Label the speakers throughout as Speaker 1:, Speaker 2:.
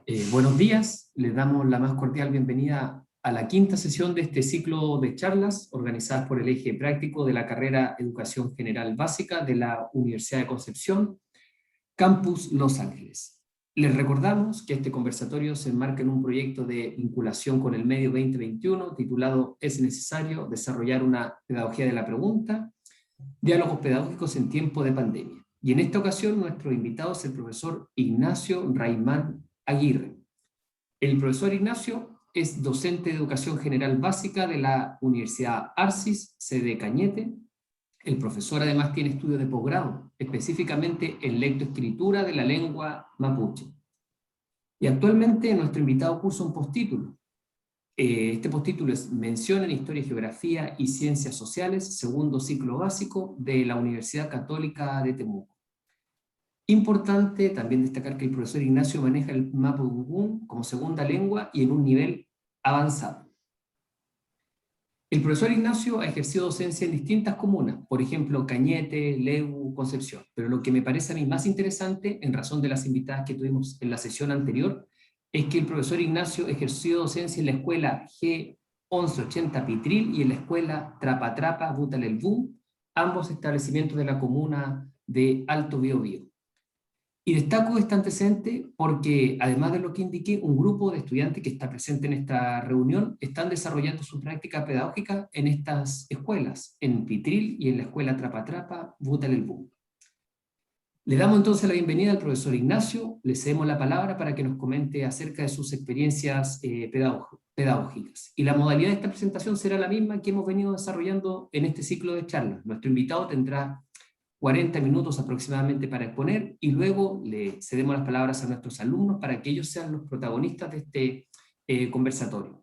Speaker 1: Buenos días, les damos la más cordial bienvenida a la quinta sesión de este ciclo de charlas organizadas por el eje práctico de la carrera Educación General Básica de la Universidad de Concepción, Campus Los Ángeles. Les recordamos que este conversatorio se enmarca en un proyecto de vinculación con el medio 2021 titulado ¿Es necesario desarrollar una pedagogía de la pregunta? Diálogos pedagógicos en tiempo de pandemia. Y en esta ocasión nuestro invitado es el profesor Ignacio Raimán Aguirre. El profesor Ignacio es docente de Educación General Básica de la Universidad Arcis, sede Cañete. El profesor además tiene estudios de posgrado, específicamente en lectoescritura de la lengua mapuche. Y actualmente nuestro invitado cursa un postítulo. Este postítulo es Mención en Historia, Geografía y Ciencias Sociales, segundo ciclo básico de la Universidad Católica de Temuco. Importante también destacar que el profesor Ignacio maneja el mapudungún como segunda lengua y en un nivel avanzado. El profesor Ignacio ha ejercido docencia en distintas comunas, por ejemplo, Cañete, Leu, Concepción, pero lo que me parece a mí más interesante, en razón de las invitadas que tuvimos en la sesión anterior, es que el profesor Ignacio ejerció docencia en la escuela G1180 Pitril y en la escuela Trapa Trapa Butalelbún, ambos establecimientos de la comuna de Alto Biobío. Y destaco este antecedente porque, además de lo que indiqué, un grupo de estudiantes que está presente en esta reunión están desarrollando su práctica pedagógica en estas escuelas, en Pitril y en la escuela Trapa Trapa, Butalelbú. Le damos entonces la bienvenida al profesor Ignacio, le cedemos la palabra para que nos comente acerca de sus experiencias pedagógicas. Y la modalidad de esta presentación será la misma que hemos venido desarrollando en este ciclo de charlas. Nuestro invitado tendrá 40 minutos aproximadamente para exponer y luego le cedemos las palabras a nuestros alumnos para que ellos sean los protagonistas de este conversatorio.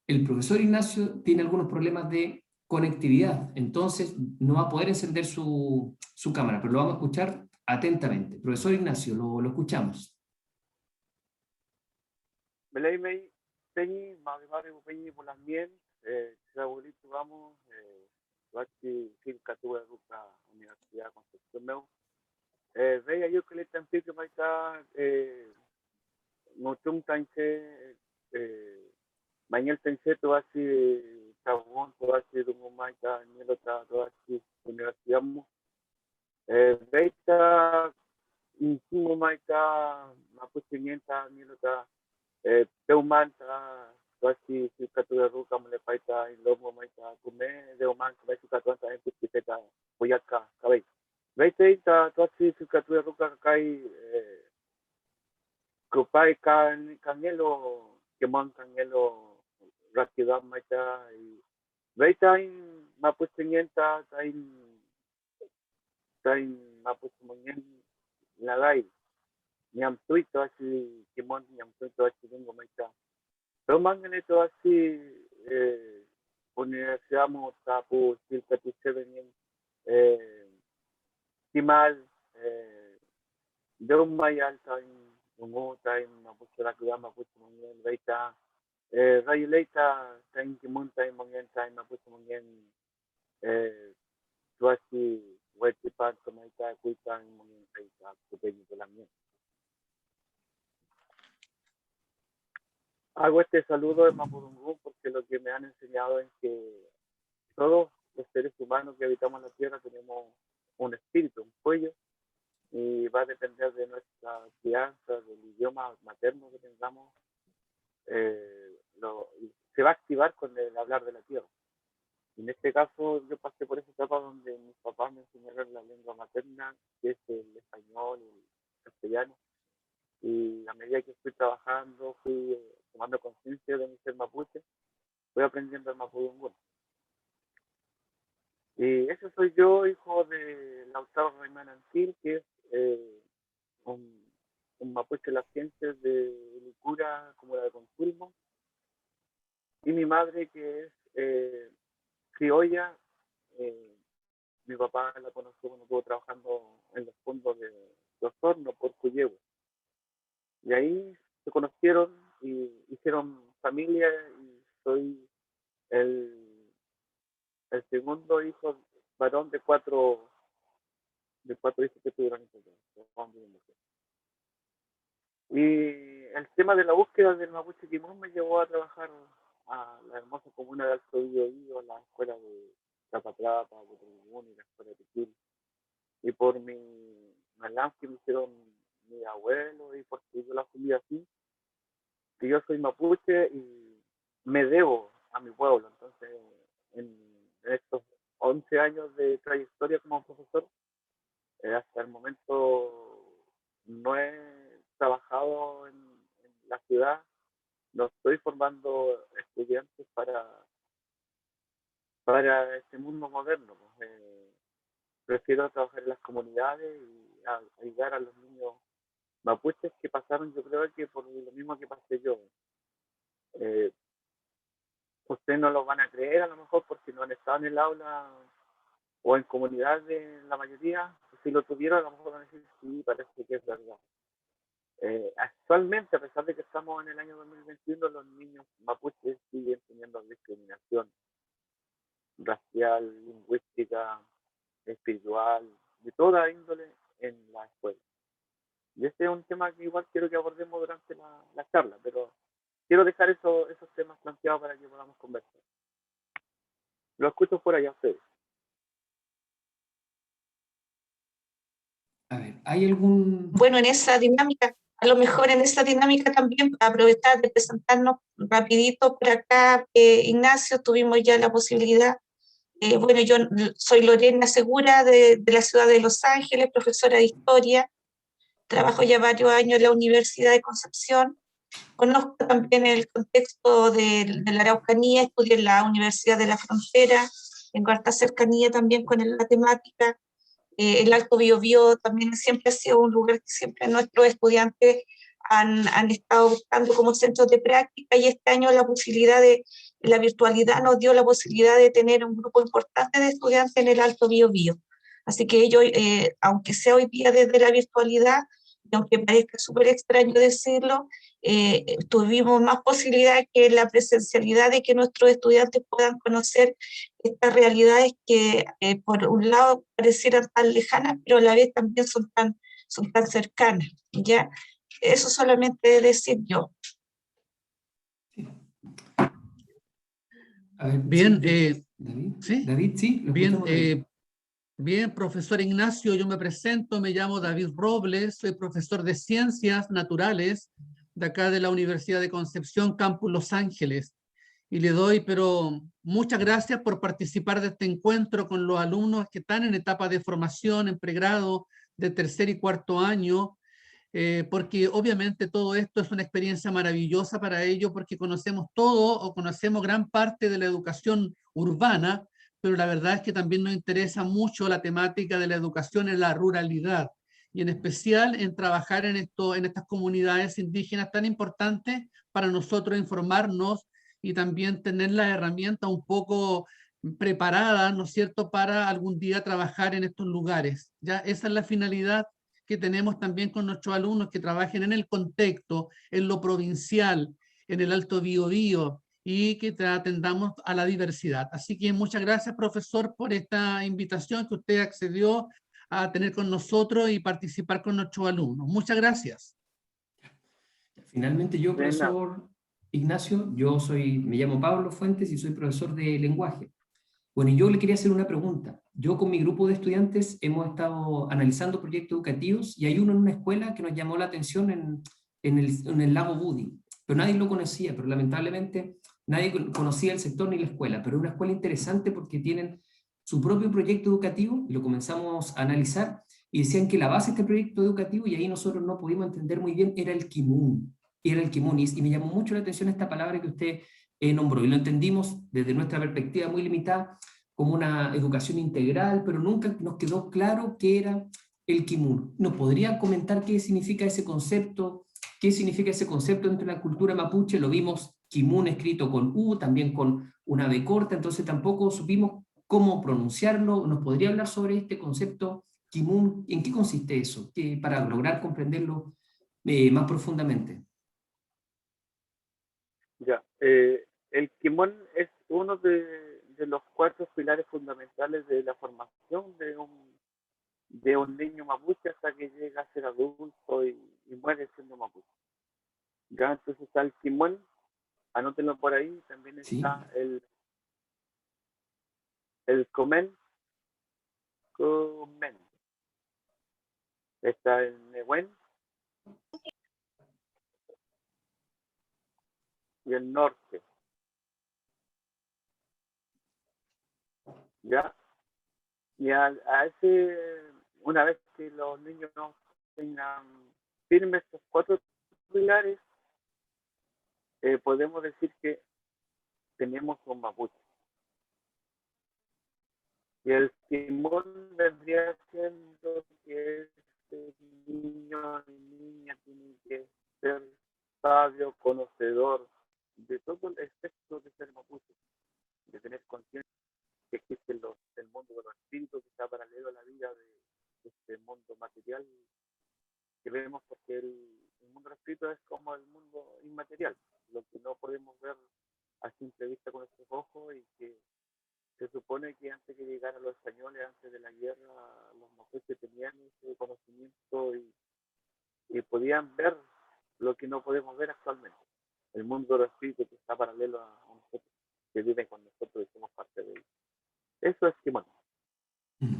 Speaker 1: El profesor Ignacio tiene algunos problemas de conectividad, entonces no va a poder encender su cámara, pero lo vamos a escuchar atentamente. Profesor Ignacio, lo escuchamos.
Speaker 2: Belay May, Peñi, Magmare, Peñi, Polamien, Abuelito, vamos, Bachi, Catua, Ruca, Universidad Concepción Meu. Veía yo que le tempí que maita, Motum Tanque, Mañel Tense, todo así, Tabón, todo así, Dungo Maita, Nielota, todo así, Universidad Mu. Veita, Insumo Maita, Mapuchimienta, Nielota, Peumanta, Tuasi, Catua, Ruca, Molepaita, Lomo Maita, Cume, Deuman, Cume, Catuan, en Picheta, Boyaca, Cabey. Veite, Tuasi, Catua, Ruca, Kai, Kupai, Canelo, Quemon, Canelo, Raquidad, Maita, y Veita, Mapuchimienta, Tain, Mapuchimien, Lagai, Nyamtuito, así, Quemon, Nyamtuito, así, Dungo Maita. Pero manganito así, universidad mo tapo silka to 7 yung timal, daw mayal tayong ungo tayong mapusira kuya mapus mongyen laita, rayo laita tayong kimun tayong mongyen tayong mapus mongyen, tuwasi wetipan kamay tayo kuitang mongyen laita kupay nito lang yun. Hago este saludo de Mapudungún porque lo que me han enseñado es que todos los seres humanos que habitamos la Tierra tenemos un espíritu, un cuello, y va a depender de nuestra crianza, del idioma materno que tengamos, se va a activar con el hablar de la Tierra. En este caso yo pasé por esa etapa donde mis papás me enseñaron la lengua materna, que es el español, el castellano, y a medida que fui trabajando, fui tomando conciencia de mi ser mapuche, fui aprendiendo el mapudungún. Y ese soy yo, hijo de Lautaro Raimán Ancil, que es un mapuche de las ciencias de Licura, como la de Consulmo, y mi madre, que es criolla. Mi papá la conoció cuando estuvo trabajando en los fondos de Osorno por Cuyehue. Y ahí se conocieron y hicieron familia, y soy el segundo hijo varón de cuatro hijos que tuvieron. Y el tema de la búsqueda del Mapuche Quimón me llevó a trabajar a la hermosa comuna de Alto Biobío, la escuela de Tapatrapa, de Tribún y la escuela de Tequil. Y por mi malam que me hicieron mi abuelo y porque yo la asumí así, que yo soy mapuche y me debo a mi pueblo. Entonces, en estos 11 años de trayectoria como profesor, hasta el momento no he trabajado en la ciudad, no estoy formando estudiantes para este mundo moderno. Pues, prefiero trabajar en las comunidades y ayudar a los niños mapuches que pasaron, yo creo que por lo mismo que pasé yo. Eh, Ustedes no lo van a creer a lo mejor porque no han estado en el aula o en comunidad de la mayoría. Si lo tuvieron, a lo mejor van a decir, sí, parece que es verdad. Actualmente, a pesar de que estamos en el año 2021, los niños mapuches siguen teniendo discriminación racial, lingüística, espiritual, de toda índole en la escuela. Y este es un tema que igual quiero que abordemos durante la charla, pero quiero dejar esos temas planteados para que podamos conversar. Lo escucho por allá a ustedes.
Speaker 1: A ver, ¿hay algún...
Speaker 3: Bueno, en esa dinámica, a lo mejor en esa dinámica también, para aprovechar de presentarnos rapidito por acá, Ignacio, tuvimos ya la posibilidad. Bueno, yo soy Lorena Segura de la ciudad de Los Ángeles, profesora de historia, trabajo ya varios años en la Universidad de Concepción, conozco también el contexto de la Araucanía, estudié en la Universidad de la Frontera, en harta cercanía también con la temática. El Alto Biobío también siempre ha sido un lugar que siempre nuestros estudiantes han estado buscando como centros de práctica, y este año la virtualidad nos dio la posibilidad de tener un grupo importante de estudiantes en el Alto Biobío. Así que ellos, aunque sea hoy día desde la virtualidad, y aunque parezca súper extraño decirlo, tuvimos más posibilidad que la presencialidad de que nuestros estudiantes puedan conocer estas realidades que por un lado parecieran tan lejanas, pero a la vez también son tan cercanas, ¿ya? Eso solamente decir yo.
Speaker 1: A ver,
Speaker 4: Bien,
Speaker 1: David,
Speaker 4: ¿sí?
Speaker 1: David, sí, lo
Speaker 4: Bien,
Speaker 1: escuchamos, David.
Speaker 4: bien, profesor Ignacio, yo me presento, me llamo David Robles, soy profesor de Ciencias Naturales de acá de la Universidad de Concepción, Campus Los Ángeles. Y le doy, pero muchas gracias por participar de este encuentro con los alumnos que están en etapa de formación, en pregrado, de tercer y cuarto año, porque obviamente todo esto es una experiencia maravillosa para ellos, porque conocemos todo o conocemos gran parte de la educación urbana, pero la verdad es que también nos interesa mucho la temática de la educación en la ruralidad, y en especial en trabajar en estas comunidades indígenas tan importantes para nosotros informarnos y también tener la herramienta un poco preparada, ¿no es cierto?, para algún día trabajar en estos lugares. Ya esa es la finalidad que tenemos también con nuestros alumnos, que trabajen en el contexto, en lo provincial, en el Alto Biobío, y que atendamos a la diversidad. Así que muchas gracias, profesor, por esta invitación que usted accedió a tener con nosotros y participar con nuestros alumnos. Muchas gracias.
Speaker 1: Finalmente yo,
Speaker 2: De nada.
Speaker 1: profesor Ignacio, me llamo Pablo Fuentes y soy profesor de lenguaje. Bueno, y yo le quería hacer una pregunta. Yo con mi grupo de estudiantes hemos estado analizando proyectos educativos y hay uno en una escuela que nos llamó la atención en el lago Budi, pero nadie lo conocía, pero lamentablemente nadie conocía el sector ni la escuela, pero es una escuela interesante porque tienen su propio proyecto educativo y lo comenzamos a analizar y decían que la base de este proyecto educativo, y ahí nosotros no pudimos entender muy bien, era el kimun. Era el kimun y me llamó mucho la atención esta palabra que usted nombró y lo entendimos desde nuestra perspectiva muy limitada como una educación integral, pero nunca nos quedó claro qué era el kimun. ¿Nos podría comentar qué significa ese concepto? ¿Qué significa ese concepto dentro de la cultura mapuche? Lo vimos kimun escrito con U, también con una B corta, entonces tampoco supimos cómo pronunciarlo. ¿Nos podría hablar sobre este concepto kimun? ¿En qué consiste eso? Para lograr comprenderlo más profundamente.
Speaker 2: Ya. El kimón es uno de los 4 pilares fundamentales de la formación de un niño mapuche hasta que llega a ser adulto y muere siendo mapuche. Ya, entonces está el Kimón, anótenlo por ahí, también
Speaker 1: Sí.
Speaker 2: está el Comen, está el Nehuen y el Norte, ¿ya? Y a ese, una vez que los niños no tengan firmes estos 4 pilares, podemos decir que tenemos un mapuche. Y el timón vendría siendo que este niño y niña tiene que ser sabio, conocedor de todo el espectro de ser mapuche, de tener conciencia que existe el mundo de los espíritus que está paralelo a la vida de este mundo material que vemos, porque el mundo del espíritu es como el mundo inmaterial, lo que no podemos ver a simple vista con nuestros ojos, y que se supone que antes que llegaran los españoles, antes de la guerra, los mapuches tenían ese conocimiento y podían ver lo que no podemos ver actualmente. El mundo de los espíritus que está paralelo a nosotros, que viven con nosotros y somos parte de ellos. Eso es Kimón.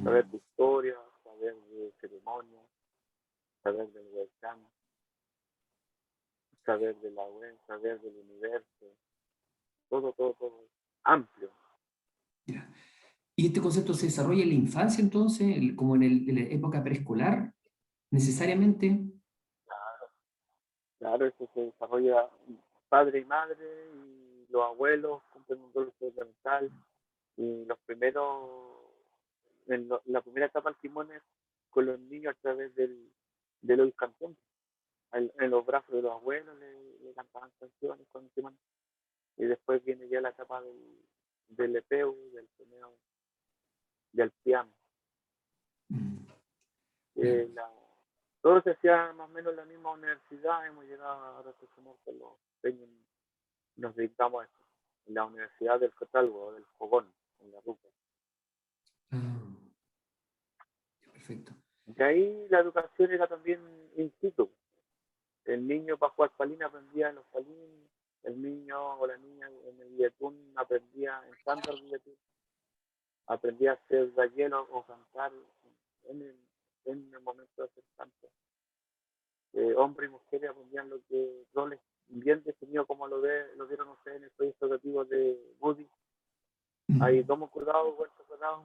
Speaker 2: Saber de historia, saber de ceremonias, saber del Huaycán, saber de la web, saber del universo, todo amplio.
Speaker 1: Ya. ¿Y este concepto se desarrolla en la infancia entonces, como en la época preescolar, necesariamente?
Speaker 2: Claro, eso se desarrolla padre y madre, y los abuelos cumplen un rol fundamental, y los primeros, la primera etapa del timón es con los niños a través del oído cantón. En los brazos de los abuelos le cantaban canciones con el timón, y después viene ya la etapa del epeu, del toneo, del piano. Todo se hacía más o menos en la misma universidad. Hemos llegado a reflexionar que los peños nos dedicamos a esto, en la Universidad del Cotalgo, del Fogón, en la Ruca.
Speaker 1: Perfecto.
Speaker 2: De ahí la educación era también in situ. El niño para jugar palín aprendía en los palín, el niño o la niña en el billetún aprendía en canto al billetún, aprendía a hacer relleno o cantar en el momento de hacer canto. Hombres y mujeres aprendían lo que roles bien definidos, como lo vieron ustedes en el proyecto educativo de Woody. Hay domo curado, huerto curado,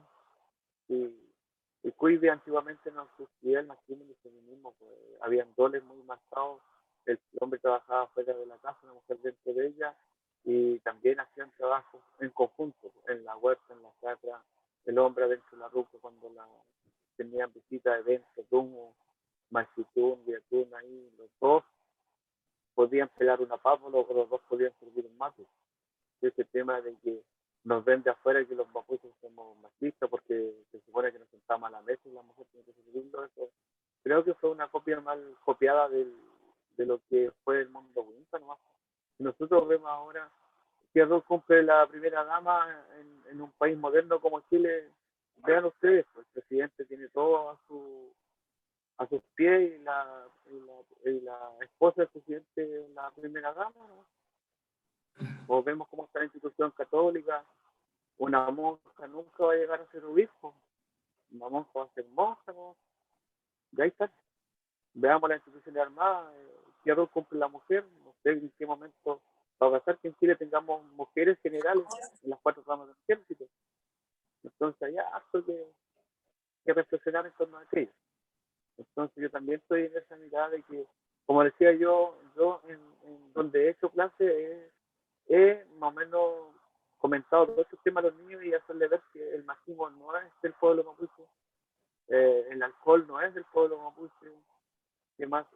Speaker 2: y cuide antiguamente no existía el machismo y el feminismo, pues habían roles muy marcados. El hombre trabajaba fuera de la casa, la mujer dentro de ella, y también hacían trabajos en conjunto, en la huerta, en la chacra, el hombre adentro de la ruca cuando tenían visitas, eventos, dumos, Machitún, Viatún, ahí los dos podían pelar una papa, los dos podían servir un mate. Ese tema de que nos ven de afuera que los mapuches somos machistas porque se supone que nos sentamos a la mesa y la mujer tiene que servirlo, eso creo que fue una copia mal copiada de lo que fue el mundo bonito nomás. Nosotros vemos ahora qué rol cumple la primera dama en un país moderno como Chile. Vean ustedes, pues el presidente tiene todo a sus pies, y la esposa del presidente, la primera dama, ¿no? O vemos cómo está la institución católica. Una monja nunca va a llegar a ser obispo, una monja va a ser monja, ¿no? Y ahí está. Veamos la institución armada, qué rol cumple la mujer. No sé en qué momento va a pasar que en Chile tengamos mujeres generales en las 4 ramas del ejército. Entonces hay harto que reflexionar en torno a aquello. Entonces yo también estoy en esa mirada de que, como decía yo en donde he hecho clase, he más o menos comentado todos estos temas a los niños y hacerle ver que el machismo no es del pueblo mapuche, el alcohol no es del pueblo mapuche, que más,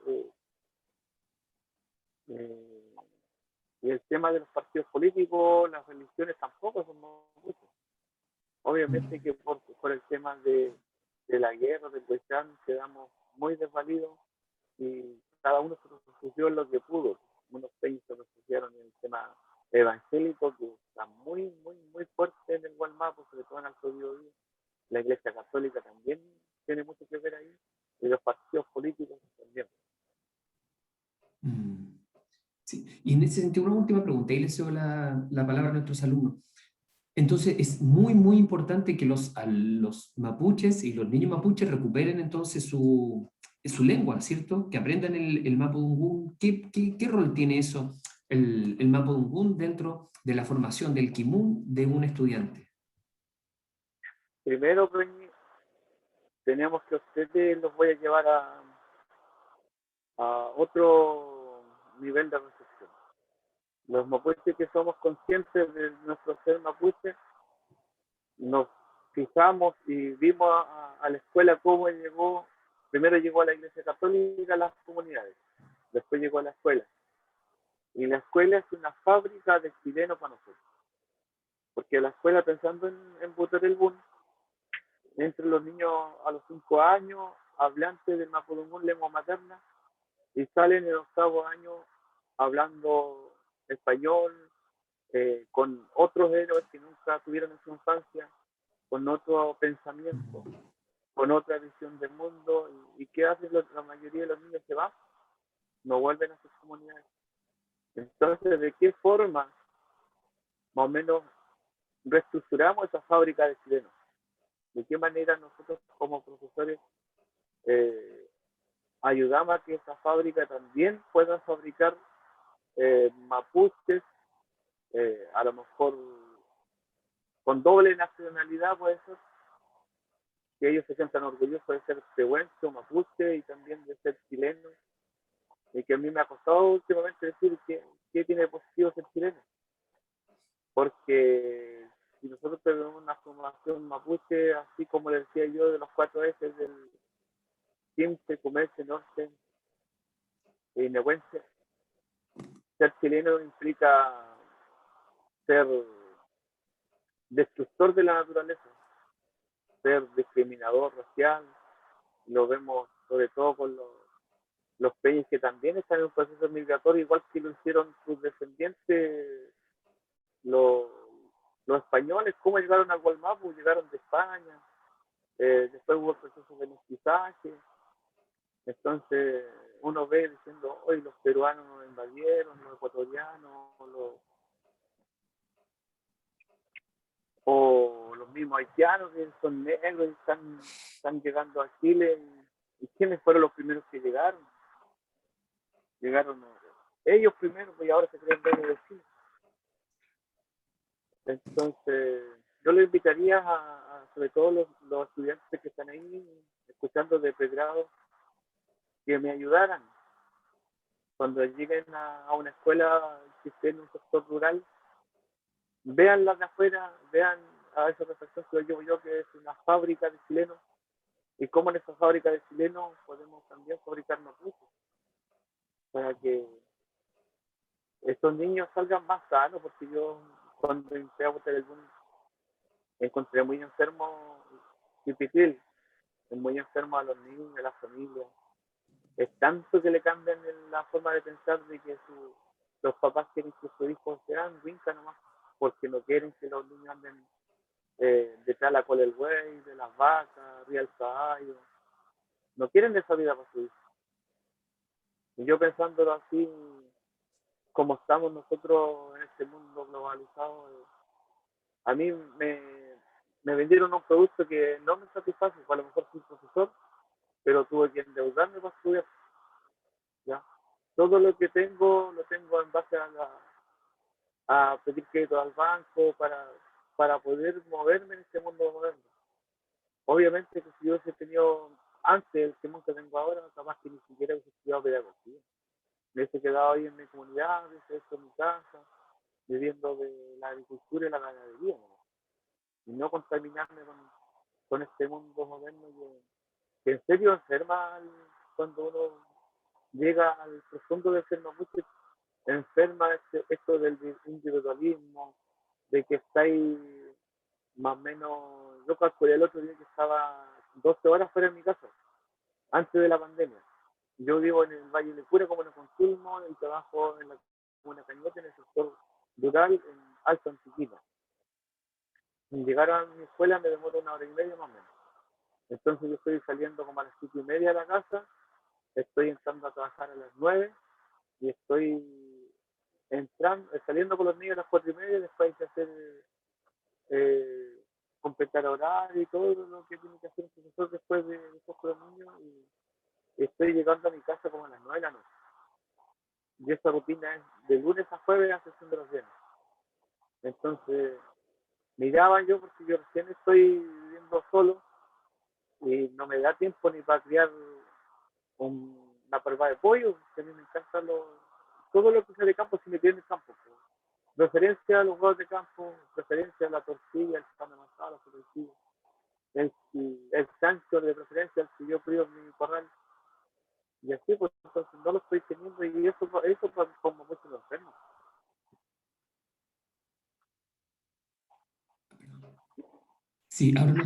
Speaker 2: y el tema de los partidos políticos, las religiones tampoco son mapuches. Obviamente que por el tema de la guerra, del Huaycán, quedamos muy desvalidos, y cada uno se refugió en lo que pudo. Unos peñas se refugiaron en el tema evangélico, que está muy fuerte en el Gualmapu, sobre todo en Alto Biobío. La Iglesia Católica también tiene mucho que ver ahí, y los partidos políticos también.
Speaker 1: Sí. Y en ese sentido, una última pregunta, y le cedo la palabra a nuestros alumnos. Entonces, es muy, muy importante que los mapuches y los niños mapuches recuperen entonces su lengua, ¿cierto? Que aprendan el mapudungún. ¿Qué rol tiene eso, el mapudungún, dentro de la formación del kimun de un estudiante?
Speaker 2: Primero, Peñi, tenemos que ustedes los voy a llevar a otro nivel de recepción. Los mapuches que somos conscientes de nuestro ser mapuche, nos fijamos y vimos a la escuela cómo llegó. Primero llegó a la Iglesia Católica a las comunidades, después llegó a la escuela. Y la escuela es una fábrica de chilenos para nosotros. Porque la escuela, pensando en Buterelbún, entre los niños a los 5 años, hablantes del mapudungún, lengua materna, y salen en el 8º año hablando español, con otros héroes que nunca tuvieron en su infancia, con otro pensamiento, con otra visión del mundo. ¿Y qué hace la mayoría de los niños que van? No vuelven a sus comunidades. Entonces, ¿de qué forma, más o menos, reestructuramos esa fábrica de chilenos? ¿De qué manera nosotros como profesores ayudamos a que esa fábrica también pueda fabricar mapuches, a lo mejor con doble nacionalidad, puede ser, que ellos se sientan orgullosos de ser pehuenche o mapuche y también de ser chileno? Y que a mí me ha costado últimamente decir que tiene positivo ser chileno, porque si nosotros tenemos una formación mapuche, así como le decía yo, de los 4 S del Quimche, Cumeche, Norte y Nehuenche, ser chileno implica ser destructor de la naturaleza, ser discriminador racial. Lo vemos sobre todo con los peñas, que también están en un proceso migratorio, igual que lo hicieron sus descendientes, los, los españoles. ¿Cómo llegaron a Gualmapu? Llegaron de España, después hubo el proceso de mestizaje. Entonces uno ve diciendo, hoy los peruanos nos invadieron, los ecuatorianos, o los mismos haitianos que son negros y están llegando a Chile. ¿Y quiénes fueron los primeros que llegaron? Llegaron ellos primero, y ahora se creen dueños de Chile. Entonces, yo les invitaría sobre todo los estudiantes que están ahí escuchando de pregrado, que me ayudaran cuando lleguen a una escuela que esté en un sector rural. Vean las de afuera, vean a esa reflexión que llevo yo, que es una fábrica de chilenos, y cómo en esa fábrica de chilenos podemos también fabricar mapuches, para que estos niños salgan más sanos. Porque yo, cuando entré a Buterelbún, encontré muy enfermo Pipitil, muy enfermo a los niños, a las familias. Es tanto que le cambian la forma de pensar, de que los papás quieren que sus hijos sean vinca nomás, porque no quieren que los niños anden detrás de la cola del buey, de las vacas, arriba del caballo. No quieren esa vida para su hijo. Y yo, pensándolo así, como estamos nosotros en este mundo globalizado, a mí me vendieron un producto que no me satisface. A lo mejor soy profesor, pero tuve que endeudarme para estudiar. ¿Ya? Todo lo que tengo lo tengo en base a pedir crédito al banco para poder moverme en este mundo moderno. Obviamente que si yo hubiese tenido antes el temor que tengo ahora, capaz que ni siquiera hubiese estudiado pedagogía. Me hubiese quedado ahí en mi comunidad, hubiese hecho mi casa, viviendo de la agricultura y la ganadería, ¿no? Y no contaminarme con este mundo moderno que en serio enferma cuando uno llega al profundo del ser mapuche. Enferma esto del individualismo, de que estáis más o menos. Yo calculé el otro día que estaba 12 horas fuera de mi casa, antes de la pandemia. Yo vivo en el Valle de Cura, como en el Consulmo, y trabajo en la comuna Cañete, en el sector rural, en Alto Antiquina. Llegar a mi escuela me demora 1 hora y media más o menos. Entonces yo estoy saliendo como a las 7:30 de la casa, estoy entrando a trabajar a las 9 y estoy saliendo con los niños a las 4:30, después hay que hacer completar horario y todo lo que tiene que hacer un profesor después de estar con los niños, y estoy llegando a mi casa como a las 9 de la noche. Y esta rutina es de lunes a jueves a excepción de los viernes. Entonces, miraba yo, porque yo recién estoy viviendo solo y no me da tiempo ni para criar una prueba de pollo, que a mí me encanta todo lo que sea de campo, si me tiene el campo. Preferencia a los huevos de campo, preferencia a la tortilla, el pan amasado, la tortilla, el chancho de preferencia, el que yo crío en mi corral. Y así, pues, entonces no lo estoy teniendo, y eso como mucho lo enfermo.
Speaker 1: Sí, ahora de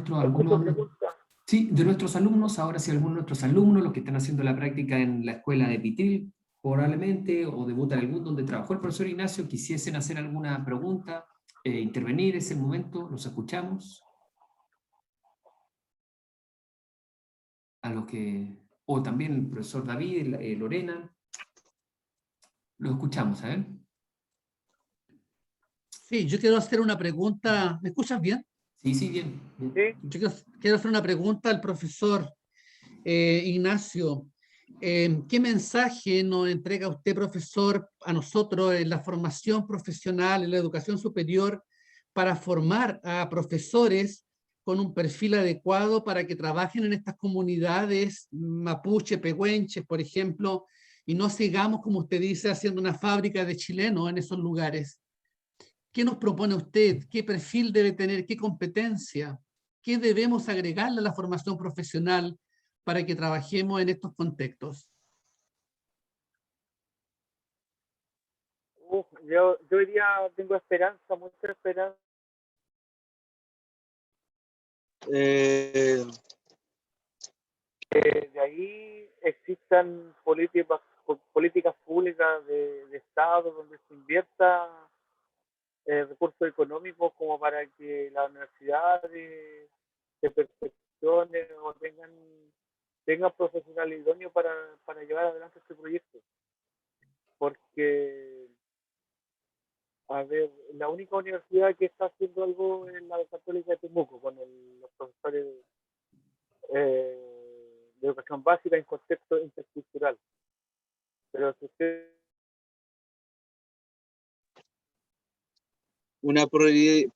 Speaker 1: nuestros alumnos, ahora si algunos de nuestros alumnos, los que están haciendo la práctica en la escuela de Pitil, probablemente, o de Butarelgún, donde trabajó el profesor Ignacio, quisiesen hacer alguna pregunta, intervenir, es el momento, los escuchamos. O también el profesor David, Lorena, lo escuchamos, ¿eh?
Speaker 4: Sí, yo quiero hacer una pregunta. ¿Me escuchas bien?
Speaker 1: Sí, bien.
Speaker 2: ¿Sí?
Speaker 4: Yo quiero hacer una pregunta al profesor Ignacio. ¿Qué mensaje nos entrega usted, profesor, a nosotros en la formación profesional, en la educación superior, para formar a profesores con un perfil adecuado para que trabajen en estas comunidades mapuche, pehuenches, por ejemplo, y no sigamos, como usted dice, haciendo una fábrica de chilenos en esos lugares? ¿Qué nos propone usted? ¿Qué perfil debe tener? ¿Qué competencia? ¿Qué debemos agregarle a la formación profesional para que trabajemos en estos contextos?
Speaker 2: Yo hoy día tengo esperanza, mucha esperanza. Que de ahí existan políticas públicas de Estado donde se invierta recursos económicos como para que las universidades se perfeccionen o tengan profesional idóneo para llevar adelante este proyecto. Porque, a ver, la única universidad que está haciendo algo es la Católica de Temuco, con los profesores de educación básica en contexto intercultural. Pero si usted una prioridad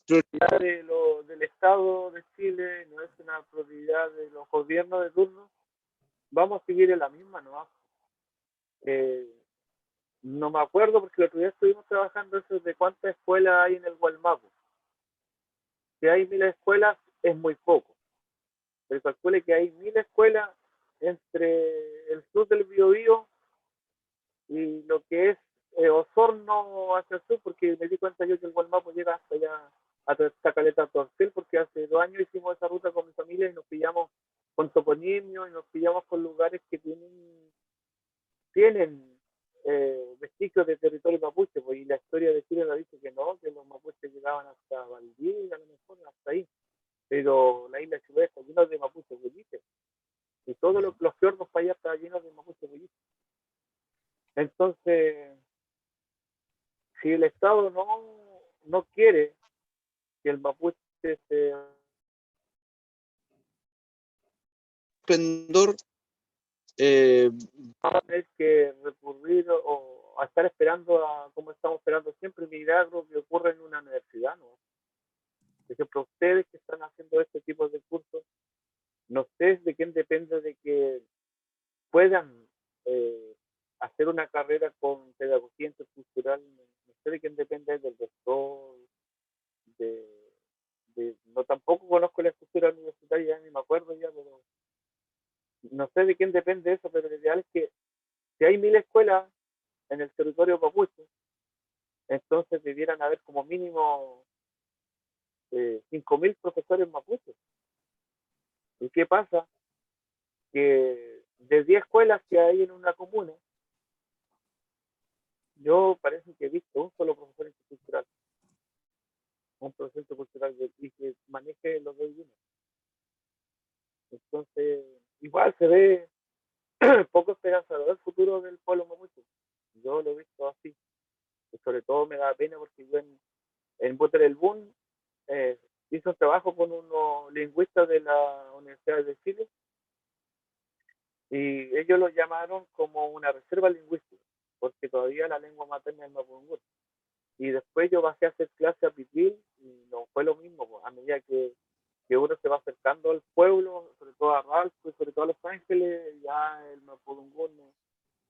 Speaker 2: del Estado de Chile, no es una prioridad de los gobiernos de turno, vamos a seguir en la misma, ¿no? No me acuerdo, porque el otro día estuvimos trabajando eso de cuántas escuelas hay en el Gualmapu. Si hay 1000 escuelas, es muy poco. Pero calcule que hay 1000 escuelas entre el sur del Biobío y lo que es Osorno hacia el sur, porque me di cuenta yo que el Gualmapu llega hasta allá, hasta esta caleta Tortel, porque hace 2 años hicimos esa ruta con mi familia y nos pillamos con toponimios y nos pillamos con lugares que tienen vestigios de territorio mapuche, pues, y la historia de Chile nos dice que no, que los mapuches llegaban hasta Valdivia, a lo mejor hasta ahí, pero la isla Chiloé está llena de mapuches bullices, y todos los fiordos para allá están llenos de mapuches bullices. Entonces, si el Estado no quiere que el mapuche se esplendor, va a tener que recurrir o a estar esperando, como estamos esperando siempre, milagros que ocurren en una universidad, ¿no? Por ejemplo, ustedes que están haciendo este tipo de cursos, no sé de quién depende de que puedan hacer una carrera con pedagogía intercultural, no sé de quién depende, del rector, no, tampoco conozco la estructura universitaria, ni me acuerdo ya, pero no sé de quién depende eso, pero lo ideal es que si hay 1000 escuelas en el territorio mapuche, entonces debieran haber como mínimo 5000 profesores mapuches. ¿Y qué pasa? Que de 10 escuelas que hay en una comuna, yo parece que he visto un solo profesor intercultural, un profesor intercultural y que maneje los 2 idiomas. Entonces, igual se ve poco esperanzador el futuro del pueblo mapuche. Yo lo he visto así. sobre todo me da pena porque yo en Boterelbún hice un trabajo con unos lingüistas de la Universidad de Chile y ellos lo llamaron como una reserva lingüística, porque todavía la lengua materna es mapudungún. Y después yo bajé a hacer clase a Pitil y no fue lo mismo, pues, a medida que uno se va acercando al pueblo, sobre todo a Ralph y sobre todo a Los Ángeles, ya el mapudungún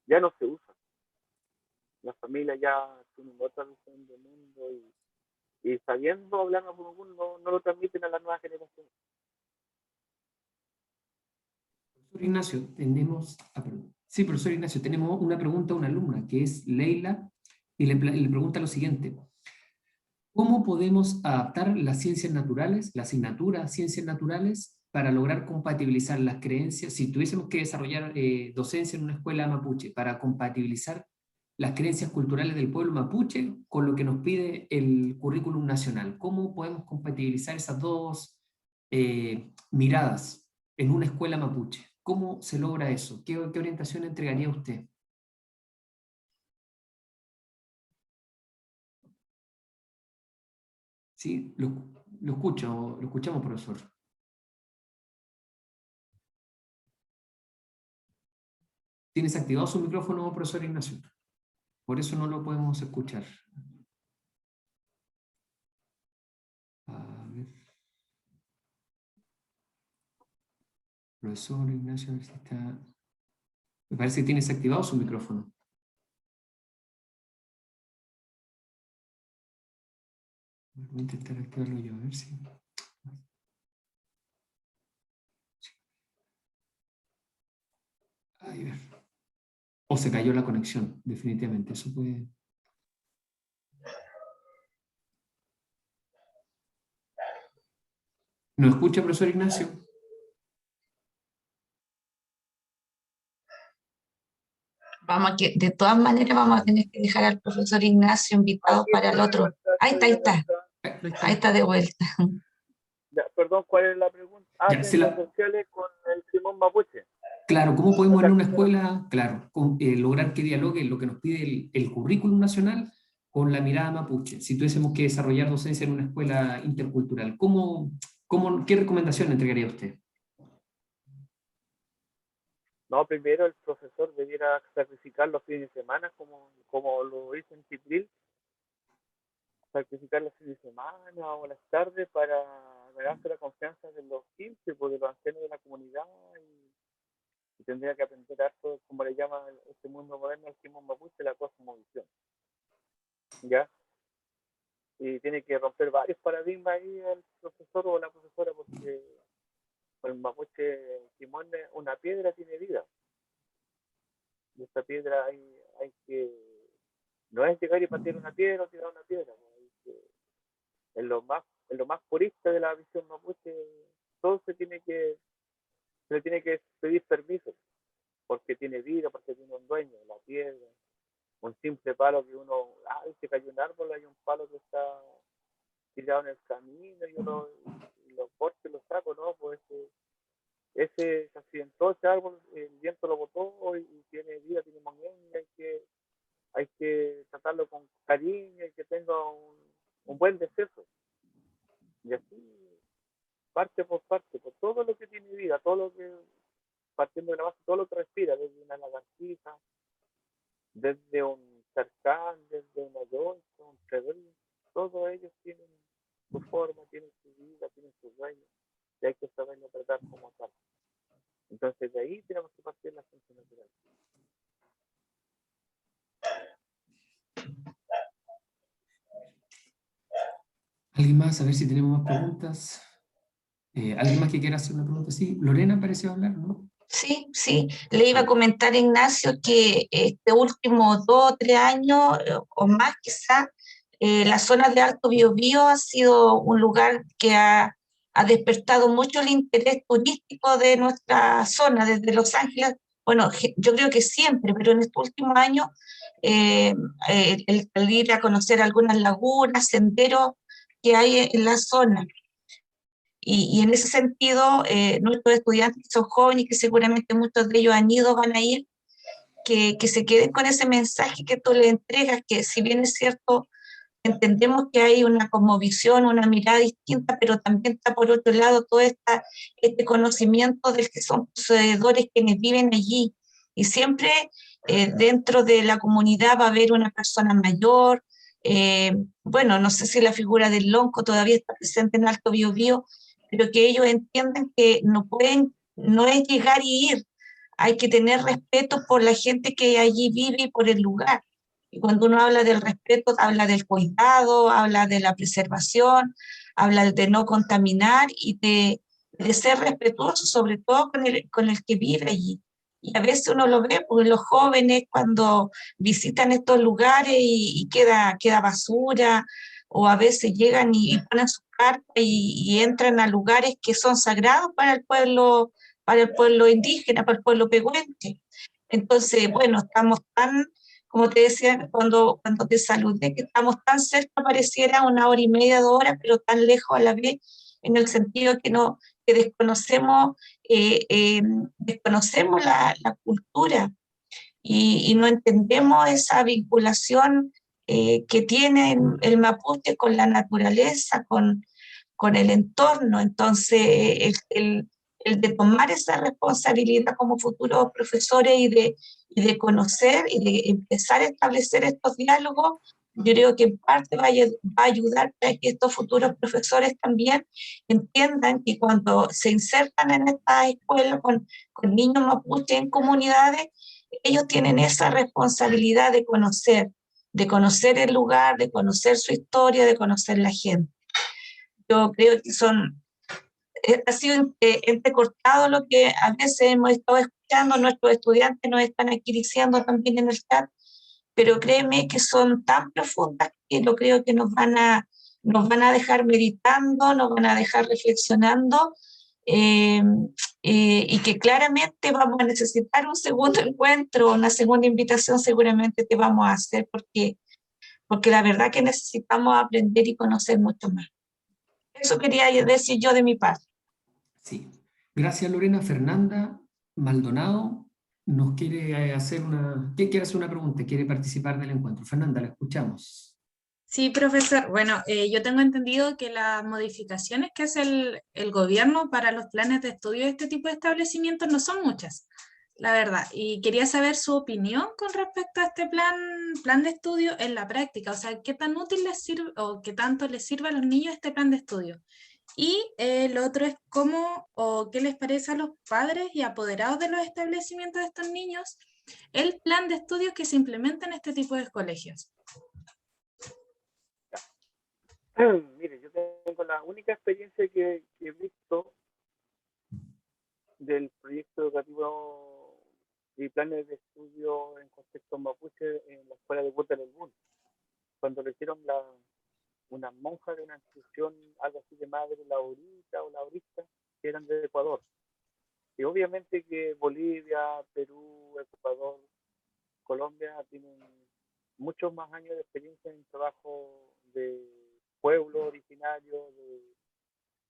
Speaker 2: ya no se usa. Las familias ya tienen otra visión del mundo y sabiendo hablar mapudungún no lo transmiten a las nuevas generaciones.
Speaker 1: Profesor Ignacio, sí, profesor Ignacio, tenemos una pregunta a una alumna, que es Leila, y le pregunta lo siguiente. ¿Cómo podemos adaptar las ciencias naturales, la asignatura Ciencias Naturales, para lograr compatibilizar las creencias, si tuviésemos que desarrollar docencia en una escuela mapuche, para compatibilizar las creencias culturales del pueblo mapuche con lo que nos pide el currículum nacional? ¿Cómo podemos compatibilizar esas dos miradas en una escuela mapuche? ¿Cómo se logra eso? ¿Qué orientación entregaría usted? Sí, lo escuchamos, profesor. Tienes activado su micrófono, profesor Ignacio. Por eso no lo podemos escuchar. A ver. Profesor Ignacio, a ver si está... Me parece que tienes activado su micrófono. Voy a intentar activarlo yo, a ver si... A ver. O se cayó la conexión, definitivamente. Eso puede... ¿No escucha, profesor Ignacio?
Speaker 3: De todas maneras vamos a tener que dejar al profesor Ignacio invitado para el otro. Ahí está. Ahí está de vuelta.
Speaker 2: Ya, perdón, ¿cuál es la pregunta?
Speaker 1: Ya,
Speaker 2: Ciencias sociales con el Simón Mapuche.
Speaker 1: Claro, ¿cómo podemos en una escuela, claro, lograr que dialogue lo que nos pide el currículum nacional con la mirada mapuche? Si tuviésemos que desarrollar docencia en una escuela intercultural, ¿qué recomendación entregaría usted?
Speaker 2: No, primero el profesor debiera sacrificar los fines de semana, como lo hizo en Chitril, sacrificar los fines de semana o las tardes para ganarse la confianza de los 15, pues, de los ancianos de la comunidad, y tendría que aprender harto, como le llama este mundo moderno, el Simón Mapuche, la cosmovisión. ¿Ya? Y tiene que romper varios paradigmas ahí el profesor o la profesora, porque el mapuche Simón, una piedra tiene vida. Y esta piedra hay que... No es llegar y patear una piedra o tirar una piedra. En lo más purista de la visión mapuche, todo se le tiene que pedir permiso, porque tiene vida, porque tiene un dueño, la piedra, un simple palo que uno, se cayó un árbol, hay un palo que está tirado en el camino y uno lo corto y lo saco, ¿no? Pues ese se accidentó, ese árbol, el viento lo botó y tiene vida, tiene moneda, hay que tratarlo con cariño y que tenga un buen deceso. Y así, parte por todo lo que tiene vida, todo lo que, partiendo de la base, todo lo que respira, desde una lagartija, desde un carcán, desde una yoncha, un cedril, todos ellos tienen su forma, tienen su vida, tienen su dueño, y hay que saberlo tratar como tal. Entonces de ahí tenemos que partir la ciencia natural.
Speaker 1: ¿Alguien más? A ver si tenemos más preguntas. ¿Alguien más que quiera hacer una pregunta? Sí, Lorena pareció hablar, ¿no?
Speaker 3: Sí. Le iba a comentar a Ignacio que este último 2 o 3 años o más quizá, la zona de Alto Biobío ha sido un lugar que ha despertado mucho el interés turístico de nuestra zona, desde Los Ángeles. Bueno, yo creo que siempre, pero en estos últimos años, el ir a conocer algunas lagunas, senderos que hay en la zona. Y en ese sentido, nuestros estudiantes que son jóvenes y que seguramente muchos de ellos han ido, van a ir, que se queden con ese mensaje que tú le entregas, que si bien es cierto, entendemos que hay una cosmovisión, una mirada distinta, pero también está por otro lado todo este conocimiento del que son poseedores quienes viven allí. Y siempre dentro de la comunidad va a haber una persona mayor, bueno, no sé si la figura del lonco todavía está presente en Alto Biobío, pero que ellos entiendan que no pueden, no es llegar y ir, hay que tener respeto por la gente que allí vive y por el lugar. Y cuando uno habla del respeto, habla del cuidado, habla de la preservación, habla de no contaminar y de ser respetuoso, sobre todo con el que vive allí. Y a veces uno lo ve, porque los jóvenes cuando visitan estos lugares y queda basura, o a veces llegan y ponen su carpa y entran a lugares que son sagrados para el pueblo indígena, para el pueblo pehuenche. Entonces, bueno, estamos tan, como te decía cuando te saludé, que estamos tan cerca, pareciera 1 hora y media, 2 horas, pero tan lejos a la vez, en el sentido que no, que desconocemos, desconocemos la cultura y no entendemos esa vinculación que tiene el mapuche con la naturaleza, con el entorno. Entonces, el de tomar esa responsabilidad como futuros profesores y de conocer y de empezar a establecer estos diálogos, yo creo que en parte va a ayudar para que estos futuros profesores también entiendan que cuando se insertan en esta escuela con niños mapuche en comunidades, ellos tienen esa responsabilidad de conocer el lugar, de conocer su historia, de conocer la gente. Yo creo que ha sido entrecortado lo que a veces hemos estado escuchando, nuestros estudiantes nos están aquí diciendo también en el chat, pero créeme que son tan profundas que yo creo que nos van a dejar meditando, nos van a dejar reflexionando, eh, y que claramente vamos a necesitar un segundo encuentro, una segunda invitación seguramente te vamos a hacer, porque la verdad que necesitamos aprender y conocer mucho más. Eso quería decir yo de mi parte.
Speaker 1: Sí. Gracias, Lorena. Fernanda Maldonado nos quiere hacer quiere hacer una pregunta, quiere participar del encuentro. Fernanda, la escuchamos.
Speaker 5: Sí, profesor. Bueno, yo tengo entendido que las modificaciones que hace el gobierno para los planes de estudio de este tipo de establecimientos no son muchas, la verdad. Y quería saber su opinión con respecto a este plan de estudio en la práctica. O sea, ¿qué tan útil les sirve o qué tanto les sirve a los niños este plan de estudio? Y lo otro es cómo o qué les parece a los padres y apoderados de los establecimientos de estos niños el plan de estudios que se implementa en este tipo de colegios.
Speaker 2: Mire, yo tengo la única experiencia que he visto del proyecto educativo y planes de estudio en contexto mapuche en la escuela de Huerta del Bún, cuando le hicieron unas monjas de una institución, algo así de madre laurita o laurista, que eran de Ecuador. Y obviamente que Bolivia, Perú, Ecuador, Colombia tienen muchos más años de experiencia en trabajo de pueblo originario,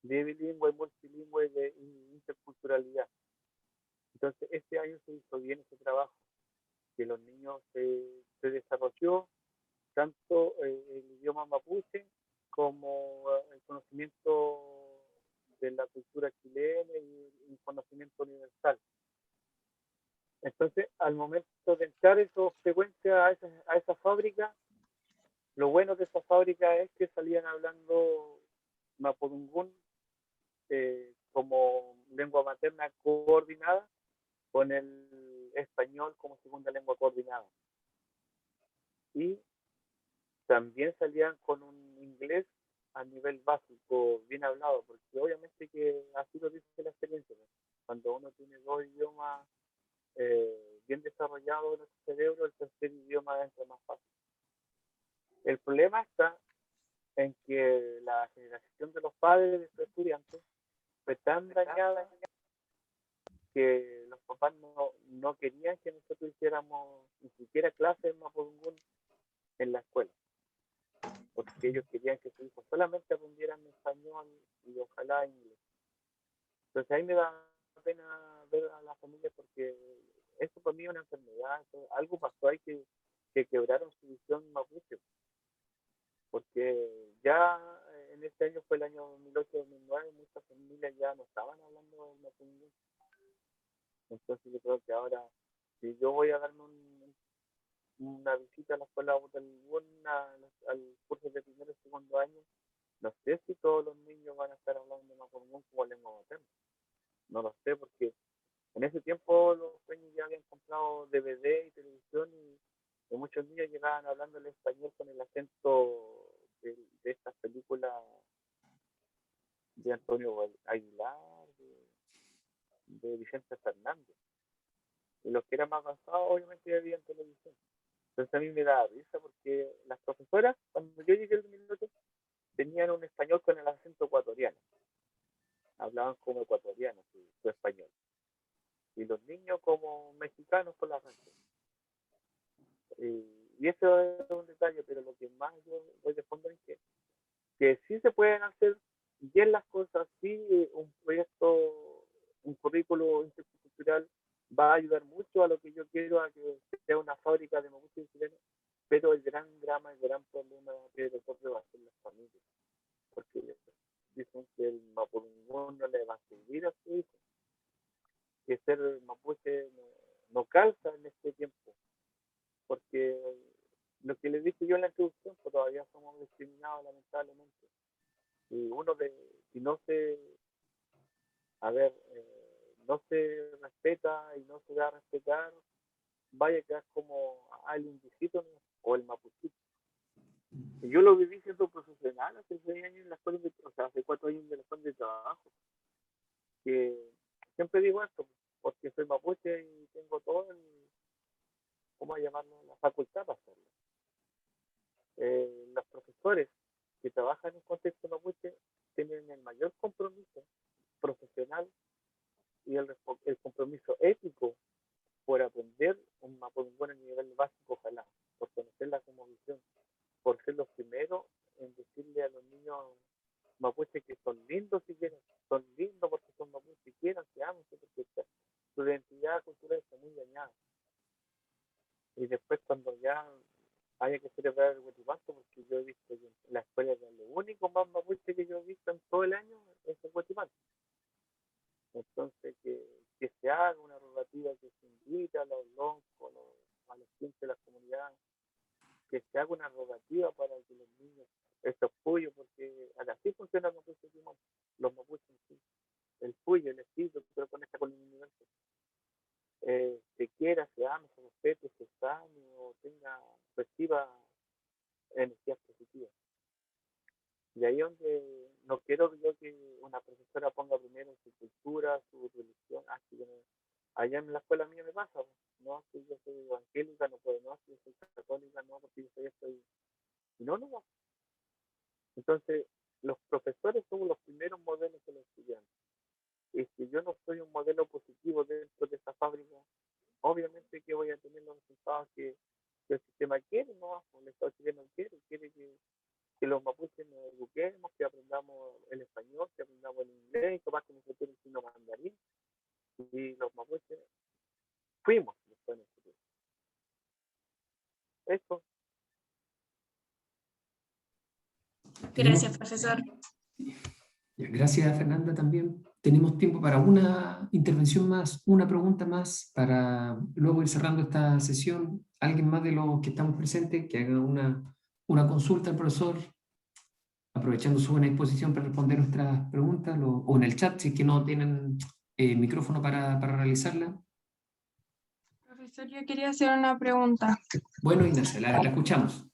Speaker 2: de bilingüe, multilingüe, de interculturalidad. Entonces, este año se hizo bien ese trabajo, que los niños se desarrolló tanto el idioma mapuche como el conocimiento de la cultura chilena y un conocimiento universal. Entonces, al momento de entrar esos frecuencias a esa fábrica, lo bueno de esa fábrica es que salían hablando mapudungún como lengua materna coordinada con el español como segunda lengua coordinada. Y también salían con un inglés a nivel básico, bien hablado, porque obviamente que así lo dice la experiencia, ¿no? Cuando uno tiene dos idiomas bien desarrollados en el cerebro, el tercer idioma entra más fácil. El problema está en que la generación de los padres de estos estudiantes fue tan dañada que los papás no querían que nosotros hiciéramos ni siquiera clases en mapudungún en la escuela, porque ellos querían que sus hijos solamente aprendieran español y ojalá inglés. Entonces ahí me da pena ver a la familia porque eso para mí es una enfermedad, algo pasó ahí que quebraron su visión mapuche, porque ya en este año fue el año 2008-2009, muchas familias ya no estaban hablando del mapudungun. Entonces yo creo que ahora, si yo voy a darme una visita a la escuela Butalbún, al curso de primero y segundo año, no sé si todos los niños van a estar hablando de mapudungun como lengua materna. No lo sé, porque en ese tiempo los pequeños ya habían comprado DVD y televisión y muchos niños llegaban hablando el español con el acento de estas películas de Antonio Aguilar, de Vicente Fernández. Y los que eran más avanzados obviamente ya veían televisión. Entonces a mí me daba risa porque las profesoras, cuando yo llegué al 2008, tenían un español con el acento ecuatoriano. Hablaban como ecuatorianos su español. Y los niños como mexicanos con la raza. Y eso es un detalle, pero lo que más yo voy de fondo es que sí se pueden hacer bien las cosas, sí un proyecto, un currículo intercultural va a ayudar mucho a lo que yo quiero, a que sea una fábrica de mapuche chileno, pero el gran drama, el gran problema de nosotros va a ser las familias, porque dicen que el mapudungun no le va a servir a su hijo, que ser mapuche no calza en este tiempo, porque lo que les dije yo en la introducción, pues todavía somos discriminados lamentablemente, y si no se, no se respeta y no se da a respetar, vaya a quedar como el indígena o el mapuchito. Y yo lo viví siendo profesional hace 6 años en la escuela, hace 4 años en la escuela de trabajo, que siempre digo esto, porque soy mapuche y tengo todo ¿cómo llamarlo?, la facultad para hacerlo. Los profesores que trabajan en un contexto mapuche tienen el mayor compromiso profesional y el compromiso ético por aprender un mapudungun a nivel básico, ojalá, por conocerla como visión, por ser los primeros en decirle a los niños mapuches que son lindos si quieren, son lindos porque son mapuches, si quieran, que amen, porque su identidad cultural está muy dañada. Y después cuando ya haya que celebrar el Huetipanto, porque yo he visto que en la escuela lo único más mapuche que yo he visto en todo el año es el Huetipanto. Entonces que se haga una rogativa, que se invite a los loncos, a los clientes de la comunidad, que se haga una rogativa para que los niños, estos puyos, porque así funciona el mapuche, los mapuches en sí, el puyo, el espíritu que se conecta con el universo, se quiera, se ame, se respete, se sane o reciba energías positivas. Y ahí es donde no quiero yo que una profesora ponga primero su cultura, su religión. Allá en la escuela mía me pasa, no, si yo soy evangélica, no puedo, no, si yo soy católica, no, porque yo soy esto. Y no. Entonces, los profesores son los primeros modelos de los estudiantes. Y si yo no soy un modelo positivo dentro de esa fábrica, obviamente que voy a tener los resultados que el sistema quiere, ¿no? El Estado chileno quiere que los mapuches nos eduquemos, que aprendamos el español, que aprendamos el inglés, capaz que nos el chino mandarín. Y los mapuches fuimos después en el futuro. Eso.
Speaker 5: Gracias, profesor.
Speaker 1: Gracias, Fernanda, también. Tenemos tiempo para una intervención más, una pregunta más, para luego ir cerrando esta sesión. ¿Alguien más de los que estamos presentes que haga una consulta al profesor, aprovechando su buena disposición para responder nuestras preguntas, o en el chat, si es que no tienen micrófono para realizarla?
Speaker 6: Profesor, yo quería hacer una pregunta.
Speaker 1: Bueno, Ignacia, la escuchamos.